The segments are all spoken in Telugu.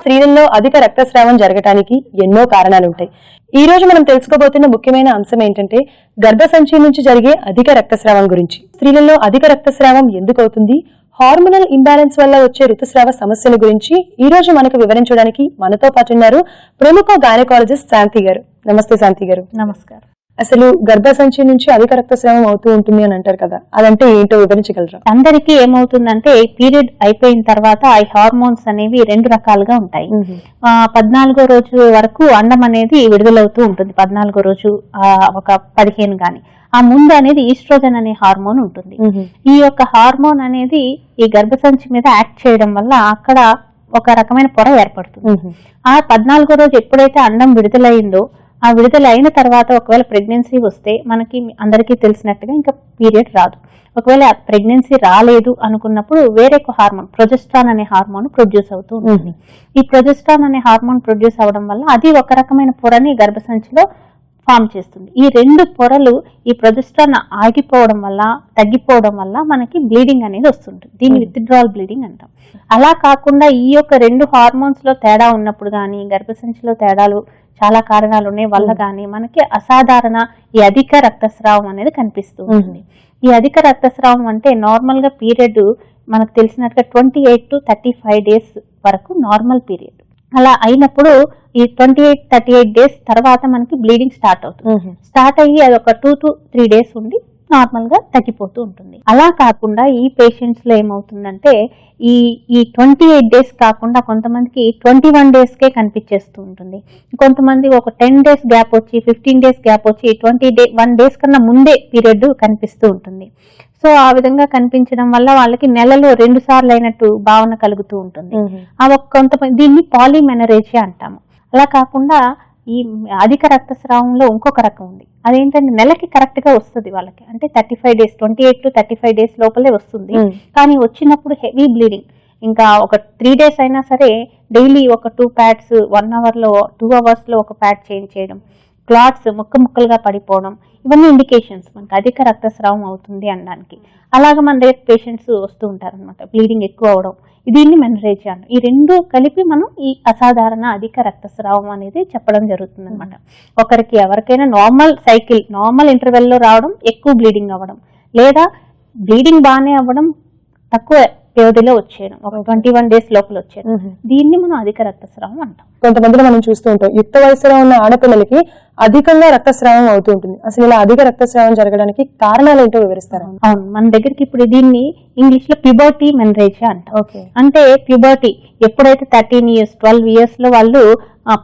స్త్రీలలో అధిక రక్తస్రావం జరగటానికి ఎన్నో కారణాలుంటాయి. ఈ రోజు మనం తెలుసుకోబోతున్న ముఖ్యమైన అంశం ఏంటంటే గర్భసంచి నుంచి జరిగే అధిక రక్తస్రావం గురించి. స్త్రీలలో అధిక రక్తస్రావం ఎందుకు అవుతుంది, హార్మోనల్ ఇంబ్యాలెన్స్ వల్ల వచ్చే ఋతుస్రావ సమస్యల గురించి ఈ రోజు మనకు వివరించడానికి మనతో పాటు ఉన్నారు ప్రముఖ గైనకాలజిస్ట్ శాంతి గారు. నమస్తే శాంతి గారు. నమస్కారం. అసలు గర్భసంచి నుంచి అధిక రక్తస్రావం అవుతూ ఉంటుంది అని అంటారు కదా, అదంటే ఏంటో వివరించగలరా? అందరికీ ఏమవుతుందంటే పీరియడ్ అయిపోయిన తర్వాత ఈ హార్మోన్స్ అనేవి రెండు రకాలుగా ఉంటాయి. 14వ రోజు వరకు అండం అనేది విడుదలవుతూ ఉంటుంది. 14వ రోజు ఒక 15 గాని ఆ ముందు అనేది ఈస్ట్రోజన్ అనే హార్మోన్ ఉంటుంది. ఈ యొక్క హార్మోన్ అనేది ఈ గర్భసంచి మీద యాక్ట్ చేయడం వల్ల అక్కడ ఒక రకమైన పొర ఏర్పడుతుంది. ఆ 14వ రోజు ఎప్పుడైతే అండం విడుదలైందో ఆ విడుదల అయిన తర్వాత ఒకవేళ ప్రెగ్నెన్సీ వస్తే మనకి అందరికీ తెలిసినట్టుగా ఇంకా పీరియడ్ రాదు. ఒకవేళ ప్రెగ్నెన్సీ రాలేదు అనుకున్నప్పుడు వేరే ఒక హార్మోన్ ప్రొజెస్ట్రాన్ అనే హార్మోన్ ప్రొడ్యూస్ అవుతూ ఉంటుంది. ఈ ప్రొజెస్ట్రాన్ అనే హార్మోన్ ప్రొడ్యూస్ అవడం వల్ల అది ఒక రకమైన పొరని గర్భసంచిలో ఫామ్ చేస్తుంది. ఈ రెండు పొరలు ఈ ప్రొజెస్ట్రాన్ ఆగిపోవడం వల్ల తగ్గిపోవడం వల్ల మనకి బ్లీడింగ్ అనేది వస్తుంటుంది. దీన్ని విత్డ్రాల్ బ్లీడింగ్ అంటాం. అలా కాకుండా ఈ యొక్క రెండు హార్మోన్స్ లో తేడా ఉన్నప్పుడు కానీ గర్భసంచిలో తేడాలు చాలా కారణాలు ఉన్నాయి వల్ల కానీ మనకి అసాధారణ ఈ అధిక రక్తస్రావం అనేది కనిపిస్తూ ఉంటుంది. ఈ అధిక రక్తస్రావం అంటే నార్మల్ గా పీరియడ్ మనకు తెలిసినట్టుగా 28 to 35 డేస్ వరకు నార్మల్ పీరియడ్. అలా అయినప్పుడు ఈ 28-38 డేస్ తర్వాత మనకి బ్లీడింగ్ స్టార్ట్ అవుతుంది. స్టార్ట్ అయ్యి అది ఒక 2 to 3 డేస్ ఉండి నార్మల్ గా తగ్గిపోతూ ఉంటుంది. అలా కాకుండా ఈ పేషెంట్స్ లో ఏమవుతుందంటే ఈ 28 డేస్ కాకుండా కొంతమందికి 21 డేస్ కే కనిపించేస్తూ ఉంటుంది. కొంతమంది ఒక 10 డేస్ గ్యాప్ వచ్చి 15 డేస్ గ్యాప్ వచ్చి 21 డేస్ కన్నా ముందే పీరియడ్ కనిపిస్తూ ఉంటుంది. సో ఆ విధంగా కనిపించడం వల్ల వాళ్ళకి నెలలో 2 సార్లు అయినట్టు భావన కలుగుతూ ఉంటుంది. కొంతమంది దీన్ని పాలిమెనరేజియా అంటాము. అలా కాకుండా ఈ అధిక రక్తస్రావంలో ఇంకొక రకం ఉంది. అదేంటంటే నెలకి కరెక్ట్ గా వస్తుంది వాళ్ళకి, అంటే 35 డేస్ 28 to 35 డేస్ లోపలే వస్తుంది. కానీ వచ్చినప్పుడు హెవీ బ్లీడింగ్, ఇంకా ఒక 3 డేస్ అయినా సరే డైలీ ఒక 2 ప్యాడ్స్ 1 అవర్ లో 2 అవర్స్ లో ఒక ప్యాడ్ చేంజ్ చేయడం, క్లాట్స్ ముక్కలుగా పడిపోవడం, ఇవన్నీ ఇండికేషన్స్ మనకి అధిక రక్తస్రావం అవుతుంది అనడానికి. అలాగే మన దగ్గర పేషెంట్స్ వస్తూ ఉంటారు అనమాట, బ్లీడింగ్ ఎక్కువ అవడం, దీన్ని మెనరేజియా అంటాం. ఈ రెండు కలిపి మనం ఈ అసాధారణ అధిక రక్తస్రావం అనేది చెప్పడం జరుగుతుంది అనమాట. ఒకరికి ఎవరికైనా నార్మల్ సైకిల్ నార్మల్ ఇంటర్వెల్ లో రావడం, ఎక్కువ బ్లీడింగ్ అవ్వడం, లేదా బ్లీడింగ్ బాగానే అవ్వడం తక్కువ వ్యవధిలో వచ్చేయడం, ఒక 21 డేస్ లోపల వచ్చేయడం, దీన్ని మనం అధిక రక్తస్రావం అంటాం. కొంతమందిలో మనం చూస్తూ ఉంటాం యుక్త వయసులో ఉన్న ఆడపిల్లలకి అధికంగా రక్తస్రావం అవుతూ ఉంటుంది. అసలు ఇలా అధిక రక్తస్రావం జరగడానికి కారణాలు ఏంటో వివరిస్తారా? అవును, మన దగ్గరికి ఇప్పుడు దీన్ని ఇంగ్లీష్ లో ప్యూబర్టీ మెనరేజియా అంటాం. అంటే ప్యూబర్టీ ఎప్పుడైతే 13 years 12 years లో వాళ్ళు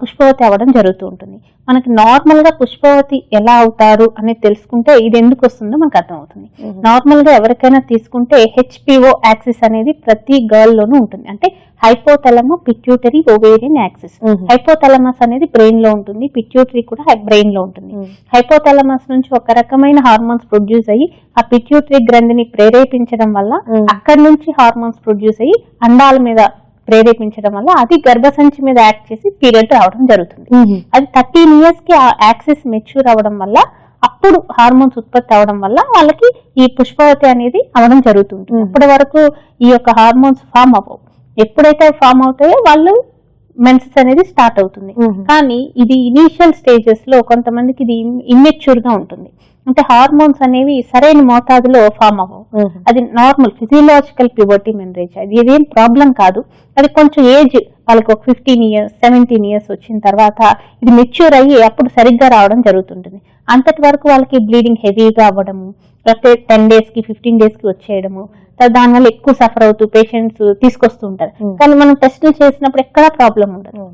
పుష్పవతి అవ్వడం జరుగుతూ ఉంటుంది. మనకి నార్మల్ గా పుష్పవతి ఎలా అవుతారు అనేది తెలుసుకుంటే ఇది ఎందుకు వస్తుందో మనకు అర్థమవుతుంది. నార్మల్ గా ఎవరికైనా తీసుకుంటే HPO యాక్సిస్ అనేది ప్రతి గర్ల్ లోనూ ఉంటుంది. అంటే హైపోథాలమో పిట్యూటరీ ఓవేరియన్ యాక్సిస్. హైపోథాలమస్ అనేది బ్రెయిన్ లో ఉంటుంది, పిట్యూటరీ కూడా బ్రెయిన్ లో ఉంటుంది. హైపోథాలమస్ నుంచి ఒక రకమైన హార్మోన్స్ ప్రొడ్యూస్ అయ్యి ఆ పిట్యూటరీ గ్రంథిని ప్రేరేపించడం వల్ల అక్కడి నుంచి హార్మోన్స్ ప్రొడ్యూస్ అయ్యి అండాల మీద ప్రేరేపించడం వల్ల అది గర్భసంచి మీద యాక్ట్ చేసి పీరియడ్ రావడం జరుగుతుంది. అది 13 years కి ఆ యాక్సిస్ మెచ్యూర్ అవడం వల్ల అప్పుడు హార్మోన్స్ ఉత్పత్తి అవడం వల్ల వాళ్ళకి ఈ పుష్పవతి అనేది అవడం జరుగుతుంది. అప్పటి వరకు ఈ యొక్క హార్మోన్స్ ఫామ్ అవ్వవు. ఎప్పుడైతే ఫామ్ అవుతాయో వాళ్ళు మెన్సెస్ అనేది స్టార్ట్ అవుతుంది. కానీ ఇది ఇనీషియల్ స్టేజెస్ లో కొంతమందికి ఇది ఇమ్మెచ్యూర్ గా ఉంటుంది. అంటే హార్మోన్స్ అనేవి సరైన మోతాదులో ఫామ్ అవ్వవు. అది నార్మల్ ఫిజియలాజికల్ ప్యూబర్టీ మెనరేజియా. ఇది ఏదేం ప్రాబ్లం కాదు. అది కొంచెం ఏజ్ వాళ్ళకి ఒక 15 years 17 years వచ్చిన తర్వాత ఇది మెచ్యూర్ అయ్యి అప్పుడు సరిగ్గా రావడం జరుగుతుంటుంది. అంతటి వరకు వాళ్ళకి బ్లీడింగ్ హెవీగా అవ్వడము, లేకపోతే 10 days కి 15 days కి వచ్చేయడము, దానివల్ల ఎక్కువ సఫర్ అవుతూ పేషెంట్స్ తీసుకొస్తూ ఉంటారు. కానీ మనం టెస్టులు చేసినప్పుడు ఎక్కడా ప్రాబ్లం ఉండదు.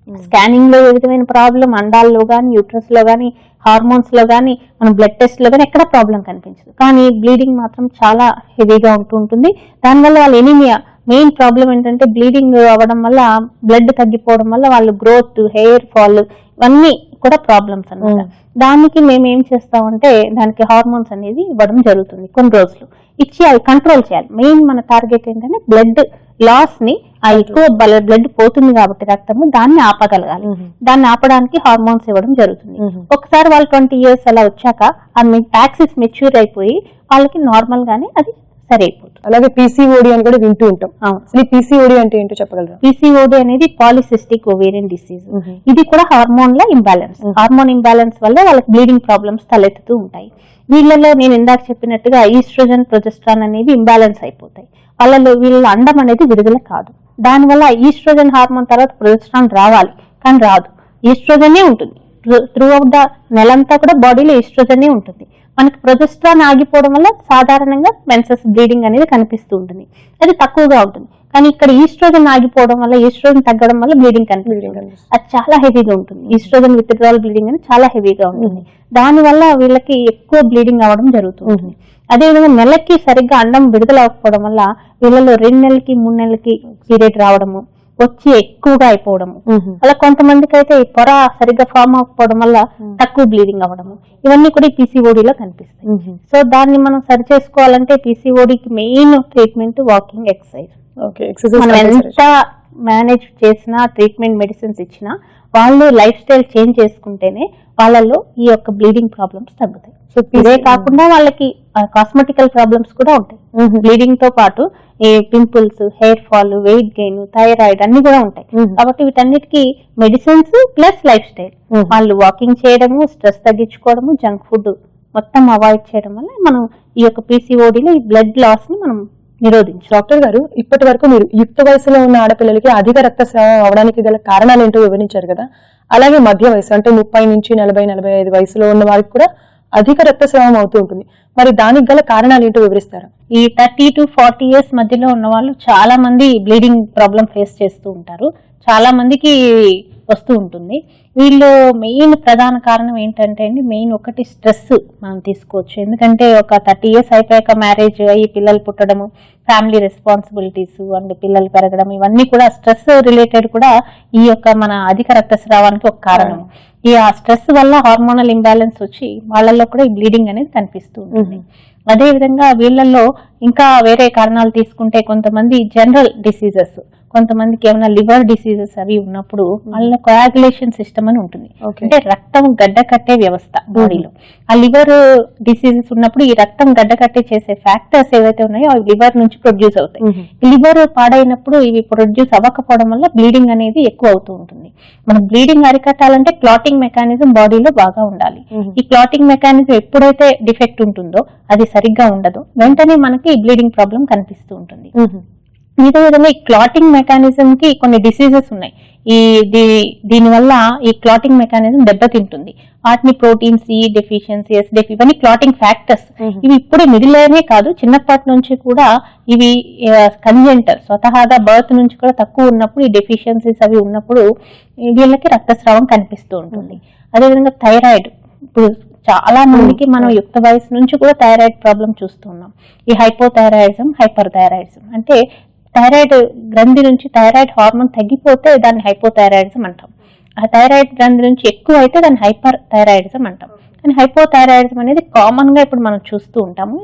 స్కానింగ్ లో ఏ విధమైన ప్రాబ్లం అండాల్లో గానీ యూట్రస్ లో గానీ హార్మోన్స్ లో గానీ మన బ్లడ్ టెస్ట్ లో గానీ ఎక్కడ ప్రాబ్లం కనిపించదు. కానీ బ్లీడింగ్ మాత్రం చాలా హెవీగా ఉంటూ ఉంటుంది. దానివల్ల వాళ్ళు ఎనీమియా, మెయిన్ ప్రాబ్లం ఏంటంటే బ్లీడింగ్ అవ్వడం వల్ల బ్లడ్ తగ్గిపోవడం వల్ల వాళ్ళు గ్రోత్, హెయిర్ ఫాల్ ఇవన్నీ కూడా ప్రాబ్లమ్స్ అన్నమాట. దానికి మేము ఏం చేస్తామంటే దానికి హార్మోన్స్ అనేది ఇవ్వడం జరుగుతుంది. కొన్ని రోజులు ఇచ్చి అవి కంట్రోల్ చేయాలి. మెయిన్ మన టార్గెట్ ఏంటంటే బ్లడ్ లాస్ ని, ఆ ఎక్కువ బ్లడ్ పోతుంది కాబట్టి రక్తము, దాన్ని ఆపగలగాలి. దాన్ని ఆపడానికి హార్మోన్స్ ఇవ్వడం జరుగుతుంది. ఒకసారి వాళ్ళు 20 years అలా వచ్చాక ఆ యాక్సిస్ మెచ్యూర్ అయిపోయి వాళ్ళకి నార్మల్ గానే అది సరి అయిపోతుంది. అలాగే పీసీఓడి అని కూడా వింటూ ఉంటాం. అవును. అసలు ఈ పీసీఓడి అంటే ఏంటో చెప్పగలరా? పీసీఓడి అనేది పాలిసిస్టిక్ ఓవేరియన్ డిసీజ్. ఇది కూడా హార్మోన్ల ఇంబ్యాలెన్స్. హార్మోన్ ఇంబ్యాలెన్స్ వల్ల వాళ్ళకి బ్లీడింగ్ ప్రాబ్లమ్స్ తలెత్తుతూ ఉంటాయి. వీళ్ళలో నేను ఇందాక చెప్పినట్టుగా ఈస్ట్రోజన్ ప్రొజెస్ట్రాన్ అనేవి ఇంబ్యాలెన్స్ అయిపోతాయి. వీళ్ళ అండం అనేది విడుదల కాదు. దానివల్ల ఈస్ట్రోజన్ హార్మోన్ తర్వాత ప్రొజెస్ట్రాన్ రావాలి, కానీ రాదు. ఈస్ట్రోజనే ఉంటుంది త్రూ అవుట్ ద నెలంతా కూడా బాడీలో ఈస్ట్రోజనే ఉంటుంది. మనకి ప్రొజెస్ట్రాన్ ఆగిపోవడం వల్ల సాధారణంగా మెన్సెస్ బ్లీడింగ్ అనేది కనిపిస్తూ ఉంటుంది, అది తక్కువగా ఉంటుంది. కానీ ఇక్కడ ఈస్ట్రోజన్ ఆగిపోవడం వల్ల, ఈస్ట్రోజన్ తగ్గడం వల్ల బ్లీడింగ్ కనిపిస్తుంది. అది చాలా హెవీగా ఉంటుంది. ఈస్ట్రోజన్ విత్డ్రావల్ బ్లీడింగ్ అనేది చాలా హెవీగా ఉంటుంది. దానివల్ల వీళ్ళకి ఎక్కువ బ్లీడింగ్ అవ్వడం జరుగుతుంది. అదేవిధంగా నెలకి సరిగ్గా అండం విడుదల అవ్వకపోవడం వల్ల వీళ్ళలో 2 నెలలకి 3 నెలలకి పీరియడ్ రావడము, వచ్చి ఎక్కువగా అయిపోవడము. అలా కొంతమందికి అయితే ఈ పొర సరిగ్గా ఫామ్ అవ్వకపోవడం వల్ల తక్కువ బ్లీడింగ్ అవ్వడము, ఇవన్నీ కూడా పీసీఓడిలో కనిపిస్తాయి. సో దాన్ని మనం సరి చేసుకోవాలంటే పీసీఓడికి మెయిన్ ట్రీట్మెంట్ వాకింగ్, ఎక్సర్సైజ్. మనం ఎంత మేనేజ్ చేసినా, ట్రీట్మెంట్ మెడిసిన్స్ ఇచ్చినా, వాళ్ళు లైఫ్ స్టైల్ చేంజ్ చేసుకుంటేనే వాళ్ళలో ఈ యొక్క బ్లీడింగ్ ప్రాబ్లమ్స్ తగ్గుతాయి. సో ఇదే కాకుండా వాళ్ళకి కాస్మెటికల్ ప్రాబ్లమ్స్ కూడా ఉంటాయి. బ్లీడింగ్ తో పాటు ఈ pimples, hair fall, weight gain, thyroid అన్ని కూడా ఉంటాయి. కాబట్టి వీటన్నిటికీ మెడిసిన్స్ ప్లస్ లైఫ్ స్టైల్, వాళ్ళు వాకింగ్ చేయడము, స్ట్రెస్ తగ్గించుకోవడము, జంక్ ఫుడ్ మొత్తం అవాయిడ్ చేయడం వల్ల మనం ఈ యొక్క పీసీఓడిలో ఈ బ్లడ్ లాస్ ని మనం నిరోధించు. డాక్టర్ గారు, ఇప్పటి వరకు మీరు యుక్త వయసులో ఉన్న ఆడపిల్లలకి అధిక రక్తస్రావం అవడానికి గల కారణాలు ఏంటో వివరించారు కదా. అలాగే మధ్య వయసు అంటే 30 నుంచి 40-45 వయసులో ఉన్న వారికి కూడా అధిక రక్తస్రావం అవుతూ ఉంటుంది. మరి దానికి గల కారణాలు ఏంటో వివరిస్తారా? ఈ 30 to 40 years మధ్యలో ఉన్న వాళ్ళు చాలా మంది బ్లీడింగ్ ప్రాబ్లం ఫేస్ చేస్తూ ఉంటారు. చాలా మందికి వస్తూ ఉంటుంది. వీళ్ళు మెయిన్ ప్రధాన కారణం ఏంటంటే అండి, మెయిన్ ఒకటి స్ట్రెస్ మనం తీసుకోవచ్చు. ఎందుకంటే ఒక 30 years అయిపోయాక మ్యారేజ్ అయ్యి పిల్లలు పుట్టడము, ఫ్యామిలీ రెస్పాన్సిబిలిటీస్ అండ్ పిల్లలు పెరగడం, ఇవన్నీ కూడా స్ట్రెస్ రిలేటెడ్ కూడా ఈ యొక్క మన అధిక రక్తస్రావానికి ఒక కారణం. ఈ ఆ స్ట్రెస్ వల్ల హార్మోనల్ ఇంబ్యాలెన్స్ వచ్చి వాళ్ళల్లో కూడా ఈ బ్లీడింగ్ అనేది కనిపిస్తూ ఉంటుంది. అదే విధంగా వీళ్ళల్లో ఇంకా వేరే కారణాలు తీసుకుంటే కొంతమంది జనరల్ డిసీజెస్, కొంతమందికి ఏమైనా లివర్ డిసీజెస్ అవి ఉన్నప్పుడు వాళ్ళ కోయాగులేషన్ సిస్టమ్ అని ఉంటుంది. అంటే రక్తం గడ్డ కట్టే వ్యవస్థ బాడీలో. ఆ లివర్ డిసీజెస్ ఉన్నప్పుడు ఈ రక్తం గడ్డ కట్టే చేసే ఫ్యాక్టర్స్ ఏవైతే ఉన్నాయో అవి లివర్ నుంచి ప్రొడ్యూస్ అవుతాయి. లివర్ పాడైనప్పుడు ఇవి ప్రొడ్యూస్ అవ్వకపోవడం వల్ల బ్లీడింగ్ అనేది ఎక్కువ అవుతూ ఉంటుంది. మనం బ్లీడింగ్ అరికట్టాలంటే క్లాటింగ్ మెకానిజం బాడీలో బాగా ఉండాలి. ఈ క్లాటింగ్ మెకానిజం ఎప్పుడైతే డిఫెక్ట్ ఉంటుందో, అది సరిగ్గా ఉండదో, వెంటనే మనకి బ్లీడింగ్ ప్రాబ్లం కనిపిస్తూ ఉంటుంది. ఇదే విధంగా ఈ క్లాటింగ్ మెకానిజం కి కొన్ని డిసీజెస్ ఉన్నాయి. దీనివల్ల ఈ క్లాటింగ్ మెకానిజం దెబ్బతింటుంది. వాటిని ప్రోటీన్ సి డెఫిషియన్సీ, ఎస్డెఫ్, ఇవన్నీ క్లాటింగ్ ఫ్యాక్టర్స్. ఇవి ఇప్పుడు మిడిల్ అనే కాదు, చిన్నప్పటి నుంచి కూడా ఇవి కంజెంటల్ స్వతహాగా బర్త్ నుంచి కూడా తక్కువ ఉన్నప్పుడు, ఈ డెఫిషియన్సీస్ అవి ఉన్నప్పుడు వీళ్ళకి రక్తస్రావం కనిపిస్తూ ఉంటుంది. అదేవిధంగా థైరాయిడ్, ఇప్పుడు చాలా మందికి మనం యుక్త వయసు నుంచి కూడా థైరాయిడ్ ప్రాబ్లం చూస్తున్నాం. ఈ హైపోథైరాయిడిజం, హైపర్ థైరాయిడిజం అంటే థైరాయిడ్ గ్రంథి నుంచి థైరాయిడ్ హార్మోన్ తగ్గిపోతే దాన్ని హైపోథైరాయిడిజం అంటాం. ఆ థైరాయిడ్ గ్రంథి నుంచి ఎక్కువ అయితే దాన్ని హైపర్ థైరాయిడిజం అంటాం. కానీ హైపోథైరాయిడిజం అనేది కామన్ గా ఇప్పుడు మనం చూస్తూ ఉంటాము.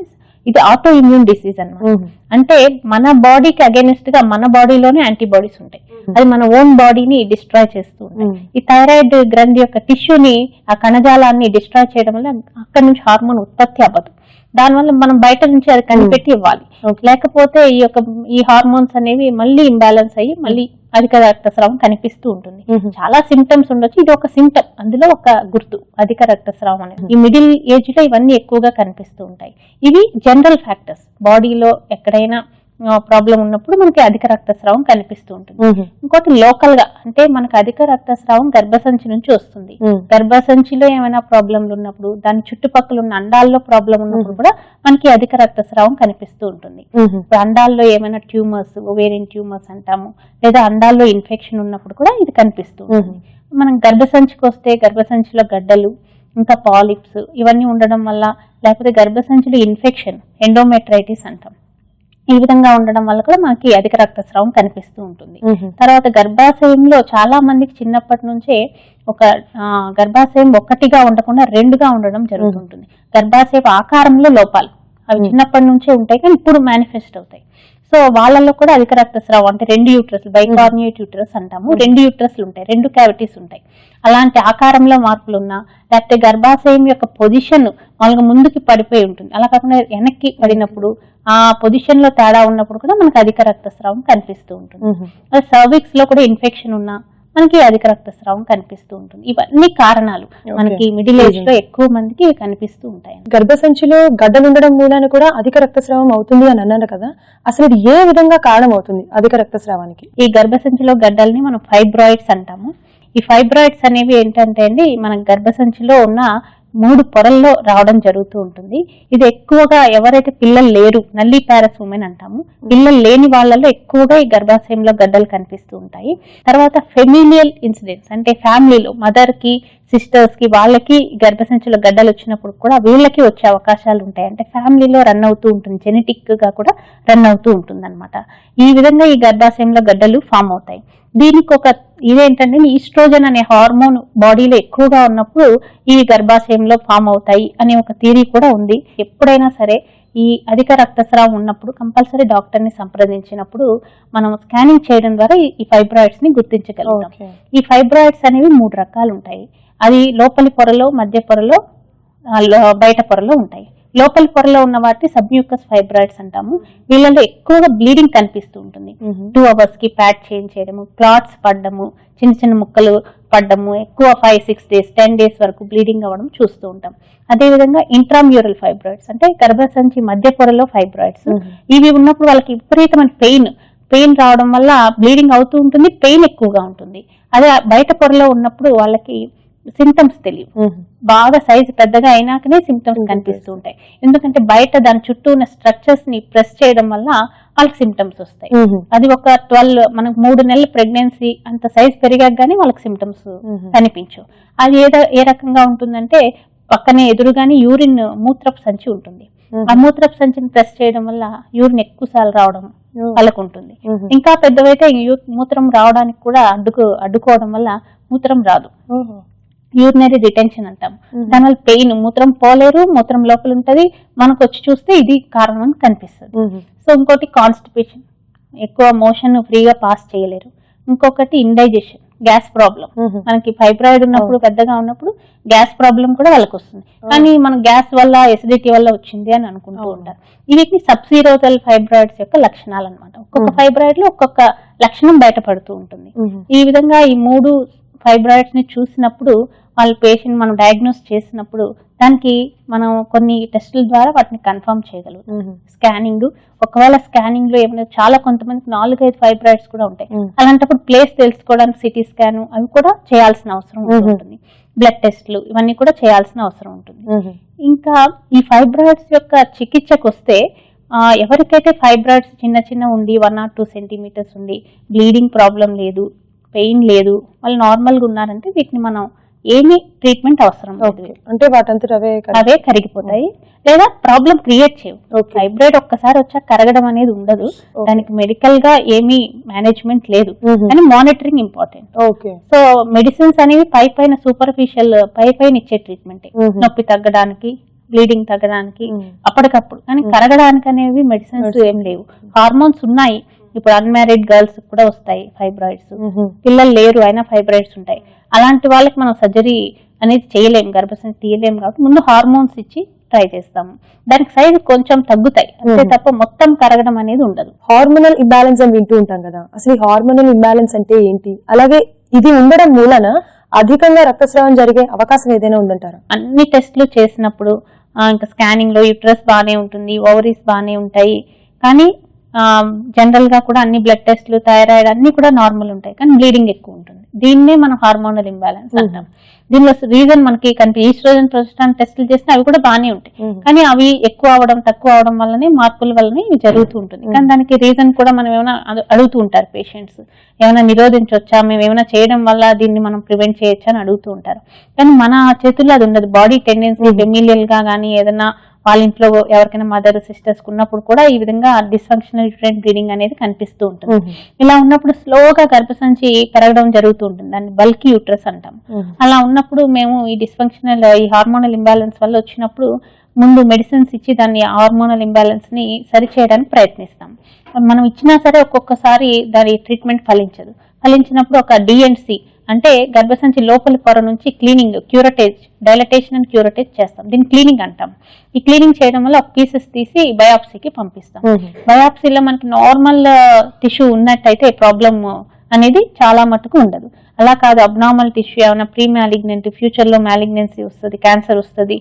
ఇది ఆటో ఇమ్యూన్ డిసీజ్ అన్నమాట. అంటే మన బాడీకి అగైనెస్ట్ గా మన బాడీలోనే యాంటీబాడీస్ ఉంటాయి, అది మన ఓన్ బాడీని డిస్ట్రాయ్ చేస్తూ ఉంటాయి. ఈ థైరాయిడ్ గ్రంథి యొక్క టిష్యూని, ఆ కణజాలాన్ని డిస్ట్రాయ్ చేయడం వల్ల అక్కడి నుంచి హార్మోన్ ఉత్పత్తి అవ్వదు. దానివల్ల మనం బయట నుంచి అది కనిపెట్టి ఇవ్వాలి. లేకపోతే ఈ హార్మోన్స్ అనేవి మళ్ళీ ఇంబ్యాలెన్స్ అయ్యి మళ్ళీ అధిక రక్తస్రావం కనిపిస్తూ ఉంటుంది. చాలా సిమ్టమ్స్ ఉండొచ్చు, ఇది ఒక సిమ్టమ్, అందులో ఒక గుర్తు అధిక రక్తస్రావం అనేది. ఈ మిడిల్ ఏజ్ లో ఇవన్నీ ఎక్కువగా కనిపిస్తూ ఉంటాయి. ఇవి జనరల్ ఫ్యాక్టర్స్, బాడీలో ఎక్కడైనా ప్రాబ్లం ఉన్నప్పుడు మనకి అధిక రక్తస్రావం కనిపిస్తూ ఉంటుంది. ఇంకోటి లోకల్ గా, అంటే మనకు అధిక రక్తస్రావం గర్భసంచి నుంచి వస్తుంది. గర్భసంచిలో ఏమైనా ప్రాబ్లంలు ఉన్నప్పుడు, దాని చుట్టుపక్కల ఉన్న అండాల్లో ప్రాబ్లం ఉన్నప్పుడు కూడా మనకి అధిక రక్తస్రావం కనిపిస్తూ ఉంటుంది. అండాల్లో ఏమైనా ట్యూమర్స్, ఓవేరియన్ ట్యూమర్స్ అంటాము, లేదా అండాల్లో ఇన్ఫెక్షన్ ఉన్నప్పుడు కూడా ఇది కనిపిస్తూ ఉంటుంది. మనం గర్భసంచికి వస్తే గర్భసంచిలో గడ్డలు, ఇంకా పాలిప్స్ ఇవన్నీ ఉండడం వల్ల, లేకపోతే గర్భసంచిలో ఇన్ఫెక్షన్, ఎండోమెట్రైటిస్ అంటాం, ఈ విధంగా ఉండడం వల్ల కూడా మనకి అధిక రక్తస్రావం కనిపిస్తూ ఉంటుంది. తర్వాత గర్భాశయంలో చాలా మందికి చిన్నప్పటి నుంచే ఒక గర్భాశయం ఒక్కటిగా ఉండకుండా 2గా ఉండడం జరుగుతుంటుంది. గర్భాశయ ఆకారంలో లోపాలు అవి చిన్నప్పటి నుంచే ఉంటాయి, కానీ ఇప్పుడు మేనిఫెస్ట్ అవుతాయి. సో వాళ్ళల్లో కూడా అధిక రక్తస్రావం అంటే 2 యూట్రస్ బైకార్నియేట్ యూట్రస్ అంటాము, 2 యూట్రస్లు ఉంటాయి, 2 క్యావిటీస్ ఉంటాయి. అలాంటి ఆకారంలో మార్పులు ఉన్నా, లేకపోతే గర్భాశయం యొక్క పొజిషన్ వాళ్ళకి ముందుకి పడిపోయి ఉంటుంది, అలా కాకుండా వెనక్కి పడినప్పుడు ఆ పొజిషన్ లో తేడా ఉన్నప్పుడు కూడా మనకి అధిక రక్తస్రావం కనిపిస్తూ ఉంటుంది. సర్విక్స్ లో కూడా ఇన్ఫెక్షన్ ఉన్నా మనకి అధిక రక్తస్రావం కనిపిస్తూ ఉంటుంది. ఇవన్నీ కారణాలు మనకి మిడిల్ ఏజ్ లో ఎక్కువ మందికి కనిపిస్తూ ఉంటాయి. గర్భసంచిలో గడ్డలు ఉండడం మూలాన కూడా అధిక రక్తస్రావం అవుతుంది అని అన్నారు కదా, అసలు ఇది ఏ విధంగా కారణం అవుతుంది అధిక రక్తస్రావానికి? ఈ గర్భసంచిలో గడ్డల్ని మనం ఫైబ్రాయిడ్స్ అంటాము. ఈ ఫైబ్రాయిడ్స్ అనేవి ఏంటంటే అండి, మన గర్భసంచిలో ఉన్న 3 పొరల్లో రావడం జరుగుతూ ఉంటుంది. ఇది ఎక్కువగా ఎవరైతే పిల్లలు లేరు, నల్లి పారస్ ఉమెన్ అంటాము, పిల్లలు లేని వాళ్ళలో ఎక్కువగా ఈ గర్భాశయంలో గడ్డలు కనిపిస్తూ ఉంటాయి. తర్వాత ఫెమిలియల్ ఇన్సిడెంట్స్ అంటే ఫ్యామిలీలో మదర్ కి సిస్టర్స్ కి వాళ్ళకి గర్భసంచిలో గడ్డలు వచ్చినప్పుడు కూడా వీళ్ళకి వచ్చే అవకాశాలు ఉంటాయి. అంటే ఫ్యామిలీలో రన్ అవుతూ ఉంటుంది, జెనెటిక్ గా కూడా రన్ అవుతూ ఉంటుంది అనమాట. ఈ విధంగా ఈ గర్భాశయంలో గడ్డలు ఫామ్ అవుతాయి. దీనికి ఒక ఇదేంటంటే ఈస్ట్రోజన్ అనే హార్మోన్ బాడీలో ఎక్కువగా ఉన్నప్పుడు ఈ గర్భాశయంలో ఫామ్ అవుతాయి అనే ఒక థియరీ కూడా ఉంది. ఎప్పుడైనా సరే ఈ అధిక రక్తస్రావం ఉన్నప్పుడు కంపల్సరీ డాక్టర్ ని సంప్రదించినప్పుడు మనం స్కానింగ్ చేయడం ద్వారా ఈ ఫైబ్రాయిడ్స్ ని గుర్తించగలుగుతాం. ఈ ఫైబ్రాయిడ్స్ అనేవి 3 రకాలు ఉంటాయి. అది లోపలి పొరలో, మధ్య పొరలో, బయట పొరలో ఉంటాయి. లోపలి పొరలో ఉన్న వాటి సబ్మ్యూకస్ ఫైబ్రాయిడ్స్ అంటాము. వీళ్ళలో ఎక్కువగా బ్లీడింగ్ కనిపిస్తూ ఉంటుంది. 2 hours కి ప్యాడ్ చేంజ్ చేయడము, క్లాట్స్ పడ్డము, చిన్న చిన్న ముక్కలు పడ్డము, ఎక్కువ 5-6 days 10 days వరకు బ్లీడింగ్ అవ్వడం చూస్తూ ఉంటాం. అదేవిధంగా ఇంట్రామ్యూరల్ ఫైబ్రాయిడ్స్ అంటే గర్భసంచి మధ్య పొరలో ఫైబ్రాయిడ్స్. ఇవి ఉన్నప్పుడు వాళ్ళకి విపరీతమైన పెయిన్ రావడం వల్ల బ్లీడింగ్ అవుతూ ఉంటుంది, పెయిన్ ఎక్కువగా ఉంటుంది. అదే బయట పొరలో ఉన్నప్పుడు వాళ్ళకి సింటమ్స్ తెలియవు, బాగా సైజు పెద్దగా అయినాకనే సింటమ్స్ కనిపిస్తూ ఉంటాయి. ఎందుకంటే బయట దాని చుట్టూ ఉన్న స్ట్రక్చర్స్ ని ప్రెస్ చేయడం వల్ల వాళ్ళకి సింటమ్స్ వస్తాయి. అది ఒక 12 మనకు 3 నెలల ప్రెగ్నెన్సీ అంత సైజ్ పెరిగాక గానీ వాళ్ళకి సింటమ్స్ కనిపించవు. అది ఏ రకంగా ఉంటుందంటే పక్కనే ఎదురుగానే యూరిన్ మూత్రపు సంచి ఉంటుంది. ఆ మూత్రపు సంచిని ప్రెస్ చేయడం వల్ల యూరిన్ ఎక్కువసార్లు రావడం వాళ్ళకు ఉంటుంది. ఇంకా పెద్దవైతే మూత్రం రావడానికి కూడా అడ్డుకోవడం వల్ల మూత్రం రాదు, యూరినరీ రిటెన్షన్ అంటాం. దానివల్ల పెయిన్, మూత్రం పోలేరు, మూత్రం లోపల ఉంటది, మనకు వచ్చి చూస్తే ఇది కారణం అని కనిపిస్తుంది. సో ఇంకోటి కాన్స్టిపేషన్, ఎక్కువ మోషన్ ఫ్రీగా పాస్ చేయలేరు. ఇంకొకటి ఇండైజెషన్, గ్యాస్ ప్రాబ్లం. మనకి ఫైబ్రాయిడ్ ఉన్నప్పుడు పెద్దగా ఉన్నప్పుడు గ్యాస్ ప్రాబ్లం కూడా వాళ్ళకి వస్తుంది. కానీ మన గ్యాస్ వల్ల ఎసిడిటీ వల్ల వచ్చింది అని అనుకుంటూ ఉంటారు. వీటిని సబ్సీరోజల్ ఫైబ్రాయిడ్స్ యొక్క లక్షణాలు అనమాట. ఒక్కొక్క ఫైబ్రాయిడ్ లో ఒక్కొక్క లక్షణం బయటపడుతూ ఉంటుంది. ఈ విధంగా ఈ 3 ఫైబ్రాయిడ్స్ ని చూసినప్పుడు వాళ్ళ పేషెంట్ మనం డయాగ్నోస్ చేసినప్పుడు దానికి మనం కొన్ని టెస్టుల ద్వారా వాటిని కన్ఫర్మ్ చేయగలుగుతాం. స్కానింగ్, ఒకవేళ స్కానింగ్ లో ఏమైనా చాలా కొంతమందికి 4-5 ఫైబ్రాయిడ్స్ కూడా ఉంటాయి. అలాంటప్పుడు ప్లేస్ తెలుసుకోవడానికి సిటీ స్కాన్ అవి కూడా చేయాల్సిన అవసరం ఉంటుంది. బ్లడ్ టెస్ట్లు ఇవన్నీ కూడా చేయాల్సిన అవసరం ఉంటుంది. ఇంకా ఈ ఫైబ్రాయిడ్స్ యొక్క చికిత్సకు వస్తే ఎవరికైతే ఫైబ్రాయిడ్స్ చిన్న ఉండి 1 or 2 centimeters ఉండి బ్లీడింగ్ ప్రాబ్లం లేదు, పెయిన్ లేదు, వాళ్ళు నార్మల్ గా ఉన్నారంటే వీటిని మనం ఏమీ ట్రీట్మెంట్ అవసరం లేదు. అంటే వాటంతట అవే కరిగిపోతాయి లేదా ప్రాబ్లం క్రియేట్ చేయవు. ఫైబ్రాయిడ్ ఒక్కసారి వచ్చాక కరగడం అనేది ఉండదు, దానికి మెడికల్ గా ఏమీ మేనేజ్మెంట్ లేదు, కానీ మానిటరింగ్ ఇంపార్టెంట్. సో మెడిసిన్స్ అనేవి పైన సూపర్ఫిషియల్ పైన ఇచ్చే ట్రీట్మెంట్, నొప్పి తగ్గడానికి, బ్లీడింగ్ తగ్గడానికి అప్పటికప్పుడు, కానీ కరగడానికి అనేవి మెడిసిన్స్ ఏం లేవు. హార్మోన్స్ ఉన్నాయి, ఇప్పుడు అన్మ్యారీడ్ గర్ల్స్ కూడా వస్తాయి ఫైబ్రాయిడ్స్, పిల్లలు లేరు అయినా ఫైబ్రాయిడ్స్ ఉంటాయి. అలాంటి వాళ్ళకి మనం సర్జరీ అనేది చేయలేము, గర్భసంచి తీయలేము, కాబట్టి ముందు హార్మోన్స్ ఇచ్చి ట్రై చేస్తాము. దానికి సైజ్ కొంచెం తగ్గుతాయి అంతే తప్ప మొత్తం కరగడం అనేది ఉండదు. హార్మోనల్ ఇంబ్యాలెన్స్ అని వింటూ ఉంటాం కదా, అసలు ఈ హార్మోనల్ ఇంబ్యాలెన్స్ అంటే ఏంటి? అలాగే ఇది ఉండడం మూలన అధికంగా రక్తస్రావం జరిగే అవకాశం ఏదైనా ఉందంటారా? అన్ని టెస్టులు చేసినప్పుడు ఇంకా స్కానింగ్ లో యూట్రస్ బాగానే ఉంటుంది, ఓవరీస్ బాగానే ఉంటాయి, కానీ జనరల్ గా కూడా అన్ని బ్లడ్ టెస్ట్లు, థైరాయిడ్ అన్ని కూడా నార్మల్ ఉంటాయి, కానీ బ్లీడింగ్ ఎక్కువ ఉంటుంది. దీన్నే మనం హార్మోనల్ ఇంబ్యాలెన్స్ అంటాం. దీనిలో రీజన్ మనకి ఈస్ట్రోజన్, ప్రొజెస్టరాన్ టెస్టులు చేస్తే అవి కూడా బాగానే ఉంటాయి, కానీ అవి ఎక్కువ అవడం తక్కువ అవడం వల్లనే, మార్పుల వల్లనే ఇవి జరుగుతూ ఉంటుంది. కానీ దానికి రీజన్ కూడా మనం ఏమైనా అడుగుతూ ఉంటారు పేషెంట్స్, ఏమైనా నిరోధించవచ్చా, మేము ఏమైనా చేయడం వల్ల దీన్ని మనం ప్రివెంట్ చేయొచ్చా అని అడుగుతూ ఉంటారు. కానీ మన చేతుల్లో అది ఉండదు. బాడీ టెండెన్సీ ఫెమిలియల్ గా కానీ ఏదైనా వాళ్ళ ఇంట్లో ఎవరికైనా మదర్ సిస్టర్స్ ఉన్నప్పుడు కూడా ఈ విధంగా డిస్ఫంక్షనల్ యూట్రైన్ బ్లీడింగ్ అనేది కనిపిస్తూ ఉంటుంది. ఇలా ఉన్నప్పుడు స్లోగా గర్భసంచి పెరగడం జరుగుతూ ఉంటుంది, దాన్ని బల్కీ యూట్రస్ అంటాం. అలా ఉన్నప్పుడు మేము ఈ డిస్ఫంక్షనల్, ఈ హార్మోనల్ ఇంబ్యాలెన్స్ వల్ల వచ్చినప్పుడు ముందు మెడిసిన్స్ ఇచ్చి దాన్ని హార్మోనల్ ఇంబ్యాలెన్స్ ని సరిచేయడానికి ప్రయత్నిస్తాం. మనం ఇచ్చినా సరే ఒక్కొక్కసారి దాని ట్రీట్మెంట్ ఫలించినప్పుడు ఒక డిఎన్సి అంటే గర్భసంచి లోపలి పొర నుంచి క్లీనింగ్, క్యూరటేజ్, డైలటేషన్ అండ్ క్యూరటేజ్ చేస్తాం. దీన్ని క్లీనింగ్ అంటాం. ఈ క్లీనింగ్ చేయడం వల్ల పీసెస్ తీసి బయాప్సీకి పంపిస్తాం. బయాప్సీలో మనకి నార్మల్ టిష్యూ ఉన్నట్టయితే ప్రాబ్లం అనేది చాలా మటుకు ఉండదు. అలా కాదు, అబ్నార్మల్ టిష్యూ ఏమైనా ప్రీ మ్యాలిగ్నెంట్, ఫ్యూచర్ లో మ్యాలిగ్నెన్సీ వస్తుంది, క్యాన్సర్ వస్తుంది,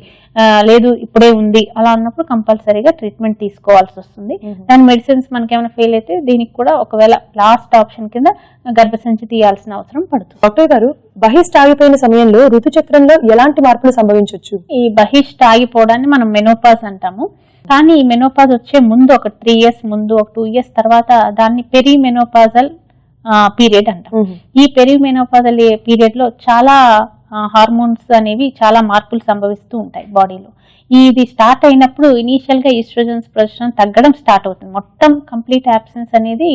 లేదు ఇప్పుడే ఉంది, అలా ఉన్నప్పుడు కంపల్సరీగా ట్రీట్మెంట్ తీసుకోవాల్సి వస్తుంది. దాని మెడిసిన్స్ మనకి ఏమైనా ఫెయిల్ అయితే దీనికి కూడా ఒకవేళ లాస్ట్ ఆప్షన్ కింద గర్భసంచి తీయాల్సిన అవసరం పడుతుంది. డాక్టర్ గారు, బహిష్ట ఆగిపోయిన సమయంలో ఋతుచక్రంలో ఎలాంటి మార్పులు సంభవించవచ్చు? ఈ బహిష్ట ఆగిపోవడాన్ని మనం మెనోపాజ్ అంటాము. కానీ ఈ మెనోపాజ్ వచ్చే ముందు ఒక 3 years ముందు, ఒక 2 years తర్వాత దాన్ని పెరి మెనోపాజల్ పీరియడ్ అంటాం. ఈ పెరి మెనోపాజల్ పీరియడ్ లో చాలా హార్మోన్స్ అనేవి చాలా మార్పులు సంభవిస్తూ ఉంటాయి బాడీలో. ఇది స్టార్ట్ అయినప్పుడు ఇనీషియల్ గా ఈస్ట్రోజన్స్, ప్రొజెస్టెరాన్ తగ్గడం స్టార్ట్ అవుతుంది. మొత్తం కంప్లీట్ అబ్సెన్స్ అనేది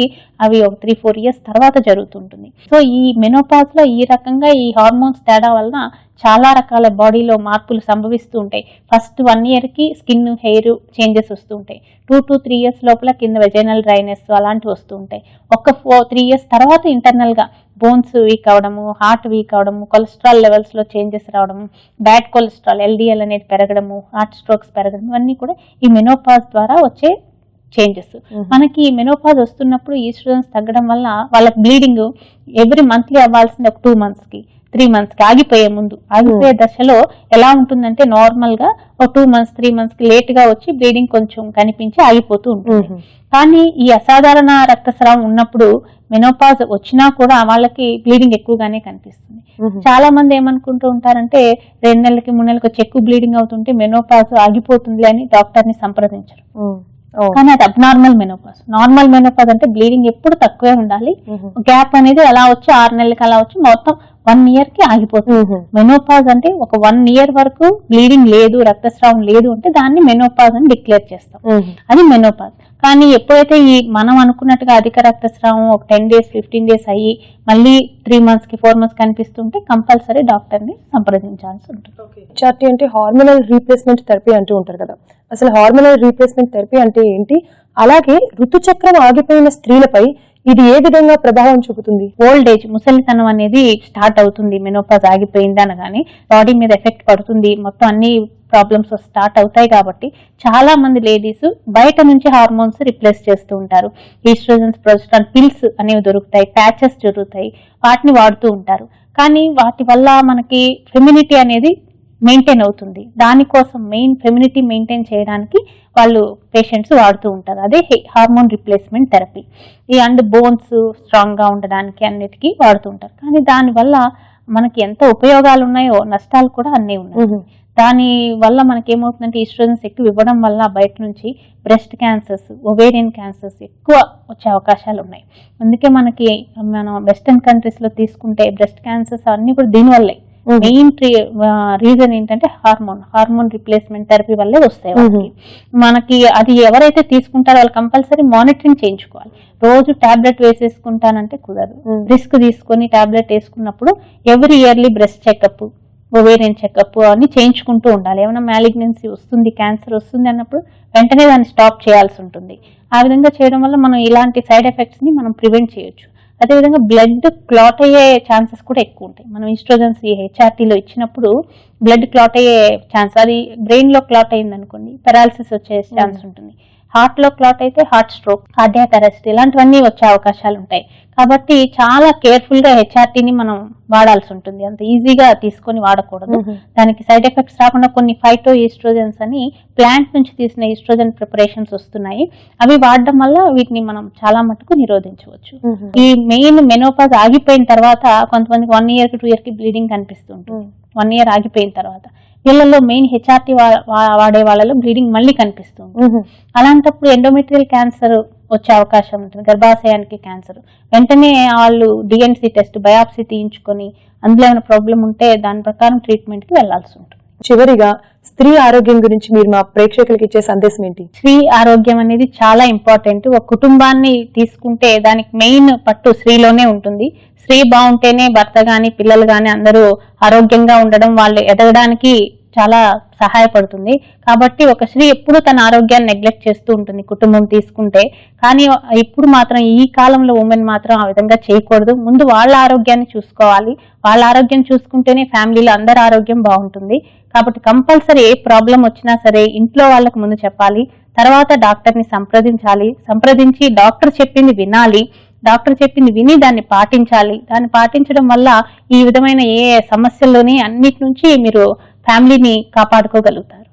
అవి ఒక 3-4 years తర్వాత జరుగుతుంటుంది. సో ఈ మెనోపాజ్ లో ఈ రకంగా ఈ హార్మోన్స్ తేడా వలన చాలా రకాల బాడీలో మార్పులు సంభవిస్తూ ఉంటాయి. ఫస్ట్ 1 year కి స్కిన్, హెయిర్ చేంజెస్ వస్తూ ఉంటాయి. 2 to 3 years లోపల కింద వెజైనల్ డ్రైనెస్ అలాంటివి వస్తూ ఉంటాయి. ఒక 3 years తర్వాత ఇంటర్నల్ గా బోన్స్ వీక్ అవడము, హార్ట్ వీక్ అవడము, కొలెస్ట్రాల్ లెవెల్స్ లో చేంజెస్ రావడము, బ్యాడ్ కొలెస్ట్రాల్ LDL అనేది పెరగడము, హార్ట్ స్ట్రోక్స్ పెరగడం, ఇవన్నీ కూడా ఈ మెనోపాజ్ ద్వారా వచ్చే చేంజెస్. మనకి మెనోపాజ్ వస్తున్నప్పుడు ఈస్ట్రోజన్స్ తగ్గడం వల్ల వాళ్ళకి బ్లీడింగ్ ఎవ్రీ మంత్లీ అవ్వాల్సింది ఒక 2 months కి 3 months కి ఆగిపోయే దశలో ఎలా ఉంటుందంటే నార్మల్ గా ఒక 2 months 3 months కి లేట్ గా వచ్చి బ్లీడింగ్ కొంచెం కనిపించి ఆగిపోతూ ఉంటుంది. కానీ ఈ అసాధారణ రక్తస్రావం ఉన్నప్పుడు మెనోపాజ్ వచ్చినా కూడా వాళ్ళకి బ్లీడింగ్ ఎక్కువగానే కనిపిస్తుంది. చాలా మంది ఏమనుకుంటూ ఉంటారంటే 2 నెలలకి 3 నెలలకు ఎక్కువ బ్లీడింగ్ అవుతుంటే మెనోపాజ్ ఆగిపోతుంది అని డాక్టర్ ని సంప్రదించరు. కానీ అది అబ్నార్మల్ మెనోపాజ్. నార్మల్ మెనోపాజ్ అంటే బ్లీడింగ్ ఎప్పుడు తక్కువే ఉండాలి. గ్యాప్ అనేది అలా వచ్చి 6 నెలలకి అలా వచ్చి మొత్తం 1 year కి ఆగిపోతుంది. మెనోపాజ్ అంటే ఒక 1 year వరకు బ్లీడింగ్ లేదు, రక్తస్రావం లేదు అంటే దాన్ని మెనోపాజ్ అని డిక్లేర్ చేస్తాం. అది మెనోపాజ్. కానీ ఎప్పుడైతే ఈ మనం అనుకున్నట్టుగా అధిక రక్తస్రావం ఒక 10 days 15 days అయ్యి మళ్ళీ 3 months కి 4 months కనిపిస్తుంటే కంపల్సరీ డాక్టర్ ని సంప్రదించాల్సి ఉంటుంది. హెచ్ఆర్టీ అంటే హార్మోనల్ రీప్లేస్మెంట్ థెరపీ అంటూ ఉంటారు కదా, అసలు హార్మోనల్ రీప్లేస్మెంట్ థెరపీ అంటే ఏంటి? అలాగే ఋతుచక్రం ఆగిపోయిన స్త్రీలపై ఇది ఏ విధంగా ప్రభావం చూపుతుంది? ఓల్డ్ ఏజ్, ముసలితనం అనేది స్టార్ట్ అవుతుంది. మెనోపాజ్ ఆగిపోయింది అనగానే బాడీ మీద ఎఫెక్ట్ పడుతుంది, మొత్తం అన్ని ప్రాబ్లమ్స్ స్టార్ట్ అవుతాయి. కాబట్టి చాలా మంది లేడీస్ బయట నుంచి హార్మోన్స్ రిప్లేస్ చేస్తూ ఉంటారు. ఈస్ట్రోజన్స్, ప్రొజెస్టెరాన్ పిల్స్ అనేవి దొరుకుతాయి, ప్యాచెస్ దొరుకుతాయి, వాటిని వాడుతూ ఉంటారు. కానీ వాటి వల్ల మనకి ఫెమినిటీ అనేది మెయింటైన్ అవుతుంది. దానికోసం ఫెమినిటీ మెయింటైన్ చేయడానికి వాళ్ళు పేషెంట్స్ వాడుతూ ఉంటారు. అదే hormone replacement therapy. And bones strong గా ఉండడానికి అన్నిటికీ వాడుతూ ఉంటారు. కానీ దానివల్ల మనకి ఎంత ఉపయోగాలు ఉన్నాయో నష్టాలు కూడా అన్నీ ఉన్నాయి. దాని వల్ల మనకి ఏమవుతుందంటే ఈస్ట్రోజన్స్ ఎక్కువ ఇవ్వడం వల్ల బయట నుంచి బ్రెస్ట్ క్యాన్సర్స్, ఒవేరియన్ క్యాన్సర్స్ ఎక్కువ వచ్చే అవకాశాలు ఉన్నాయి. అందుకే మనకి మనం వెస్టర్న్ కంట్రీస్ లో తీసుకుంటే బ్రెస్ట్ క్యాన్సర్స్ అన్ని కూడా దీనివల్లే. మెయిన్ రీజన్ ఏంటంటే హార్మోన్ రిప్లేస్మెంట్ థెరపీ వల్లే వస్తాయి వాళ్ళకి. మనకి అది ఎవరైతే తీసుకుంటారో వాళ్ళు కంపల్సరీ మానిటరింగ్ చేయించుకోవాలి. రోజు టాబ్లెట్ వేసేసుకుంటానంటే కుదరదు. రిస్క్ తీసుకొని టాబ్లెట్ వేసుకున్నప్పుడు every yearly breast checkup, ovarian checkup అన్ని చేయించుకుంటూ ఉండాలి. ఏమైనా మ్యాలిగ్నెన్సీ వస్తుంది, క్యాన్సర్ వస్తుంది అన్నప్పుడు వెంటనే దాన్ని స్టాప్ చేయాల్సి ఉంటుంది. ఆ విధంగా చేయడం వల్ల మనం ఇలాంటి సైడ్ ఎఫెక్ట్స్ ని మనం ప్రివెంట్ చేయొచ్చు. అదేవిధంగా బ్లడ్ క్లాట్ అయ్యే ఛాన్సెస్ కూడా ఎక్కువ ఉంటాయి. మనం ఈస్ట్రోజన్స్ హెచ్ఆర్టీలో ఇచ్చినప్పుడు బ్లడ్ క్లాట్ అయ్యే ఛాన్స్, అది బ్రెయిన్ లో క్లాట్ అయింది అనుకోండి పెరాలసిస్ వచ్చే ఛాన్స్ ఉంటుంది. హార్ట్ లో క్లాట్ అయితే హార్ట్ స్ట్రోక్, కార్డియాక్ అరెస్ట్ ఇలాంటివన్నీ వచ్చే అవకాశాలు ఉంటాయి. కాబట్టి చాలా కేర్ఫుల్ గా హెచ్ఆర్టీని మనం వాడాల్సి ఉంటుంది. అంత ఈజీగా తీసుకొని వాడకూడదు. దానికి సైడ్ ఎఫెక్ట్స్ రాకుండా కొన్ని ఫైటో ఈస్ట్రోజన్స్ అని ప్లాంట్ నుంచి తీసిన ఈస్ట్రోజన్ ప్రిపరేషన్స్ వస్తున్నాయి. అవి వాడడం వల్ల వీటిని మనం చాలా మటుకు నిరోధించవచ్చు. ఈ మెయిన్ మెనోపాజ్ ఆగిపోయిన తర్వాత కొంతమందికి 1 year కి 2 year కి బ్లీడింగ్ కనిపిస్తుంటుంది. 1 year ఆగిపోయిన తర్వాత వీళ్ళలో మెయిన్ హెచ్ఆర్టీ వాడే వాళ్ళలో బ్లీడింగ్ మళ్ళీ కనిపిస్తుంది. అలాంటప్పుడు ఎండోమెట్రియల్ క్యాన్సర్ వచ్చే అవకాశం ఉంటుంది, గర్భాశయానికి క్యాన్సర్. వెంటనే వాళ్ళు డిఎన్సి టెస్ట్, బయాప్సీ తీయించుకొని అందులో ఏమైనా ప్రాబ్లం ఉంటే దాని ప్రకారం ట్రీట్మెంట్ కి వెళ్లాల్సి ఉంటుంది. చివరిగా స్త్రీ ఆరోగ్యం గురించి మీరు మా ప్రేక్షకులకి ఇచ్చే సందేశం ఏంటి? స్త్రీ ఆరోగ్యం అనేది చాలా ఇంపార్టెంట్. ఒక కుటుంబాన్ని తీసుకుంటే దానికి మెయిన్ పట్టు స్త్రీలోనే ఉంటుంది. స్త్రీ బాగుంటేనే భర్త గాని పిల్లలు గాని అందరూ ఆరోగ్యంగా ఉండడం, వాళ్ళు ఎదగడానికి చాలా సహాయపడుతుంది. కాబట్టి ఒక స్త్రీ ఎప్పుడు తన ఆరోగ్యాన్ని నెగ్లెక్ట్ చేస్తూ ఉంటుంది కుటుంబం తీసుకుంటే. కానీ ఇప్పుడు మాత్రం ఈ కాలంలో ఉమెన్ మాత్రం ఆ విధంగా చేయకూడదు. ముందు వాళ్ళ ఆరోగ్యాన్ని చూసుకోవాలి. వాళ్ళ ఆరోగ్యం చూసుకుంటేనే ఫ్యామిలీలో అందరి ఆరోగ్యం బాగుంటుంది. కాబట్టి కంపల్సరీ ఏ ప్రాబ్లం వచ్చినా సరే ఇంట్లో వాళ్ళకు ముందు చెప్పాలి, తర్వాత డాక్టర్ని సంప్రదించి డాక్టర్ చెప్పింది వినాలి, డాక్టర్ చెప్పింది విని దాన్ని పాటించాలి. దాన్ని పాటించడం వల్ల ఈ విధమైన ఏ సమస్యల్లోని అన్నిటి నుంచి మీరు ఫ్యామిలీని కాపాడుకోగలుగుతారు.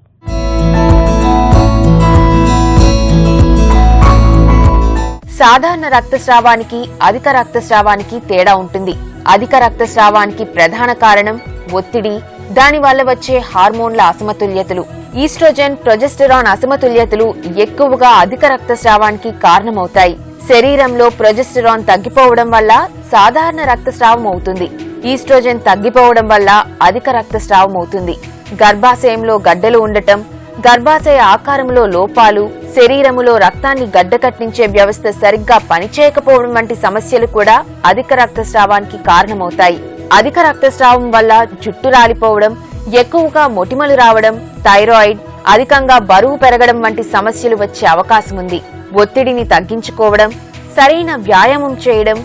సాధారణ రక్తస్రావానికి అధిక రక్తస్రావానికి తేడా ఉంటుంది. అధిక రక్తస్రావానికి ప్రధాన కారణం ఒత్తిడి, దాని వల్ల వచ్చే హార్మోన్ల అసమతుల్యతలు. ఈస్ట్రోజెన్, ప్రొజెస్టెరాన్ అసమతుల్యతలు ఎక్కువగా అధిక రక్తస్రావానికి కారణమవుతాయి. శరీరంలో ప్రొజెస్టెరాన్ తగ్గిపోవడం వల్ల సాధారణ రక్తస్రావం అవుతుంది. ఈస్ట్రోజెన్ తగ్గిపోవడం వల్ల అధిక రక్తస్రావం అవుతుంది. గర్భాశయంలో గడ్డలు ఉండటం, గర్భాశయ ఆకారంలో లోపాలు, శరీరములో రక్తాన్ని గడ్డకట్టించే వ్యవస్థ సరిగ్గా పనిచేయకపోవడం వంటి సమస్యలు కూడా అధిక రక్తస్రావానికి కారణమవుతాయి. అధిక రక్తస్రావం వల్ల జుట్టు రాలిపోవడం, ఎక్కువగా మొటిమలు రావడం, థైరాయిడ్, అధికంగా బరువు పెరగడం వంటి సమస్యలు వచ్చే అవకాశం ఉంది. ఒత్తిడిని తగ్గించుకోవడం, సరైన వ్యాయామం చేయడం,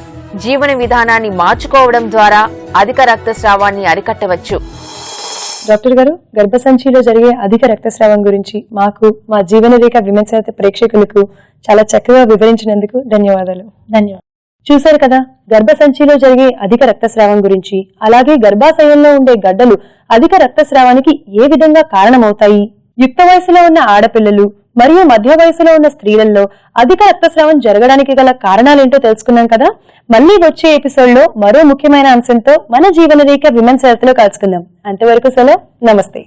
జీవన విధానాన్ని మార్చుకోవడం ద్వారా అధిక రక్తస్రావాన్ని అరికట్టవచ్చు. డాక్టర్ గారు, గర్భసంచిలో జరిగే అధిక రక్తస్రావం గురించి మాకు, మా జీవనరేఖ విమెన్స్ హెల్త్ ప్రేక్షకులకు చాలా చక్కగా వివరించినందుకు ధన్యవాదాలు. చూశారు కదా, గర్భసంచిలో జరిగే అధిక రక్తస్రావం గురించి, అలాగే గర్భాశయంలో ఉండే గడ్డలు అధిక రక్తస్రావానికి ఏ విధంగా కారణమవుతాయి, యుక్త వయసులో ఉన్న ఆడపిల్లలు మరియు మధ్య వయసులో ఉన్న స్త్రీలలో అధిక రక్తస్రావం జరగడానికి గల కారణాలేంటో తెలుసుకున్నాం కదా. మళ్లీ వచ్చే ఎపిసోడ్ లో మరో ముఖ్యమైన అంశంతో మన జీవనరేఖ విమెన్స్ హెల్త్ లో కలుసుకుందాం. అంతవరకు సెలవు, నమస్తే.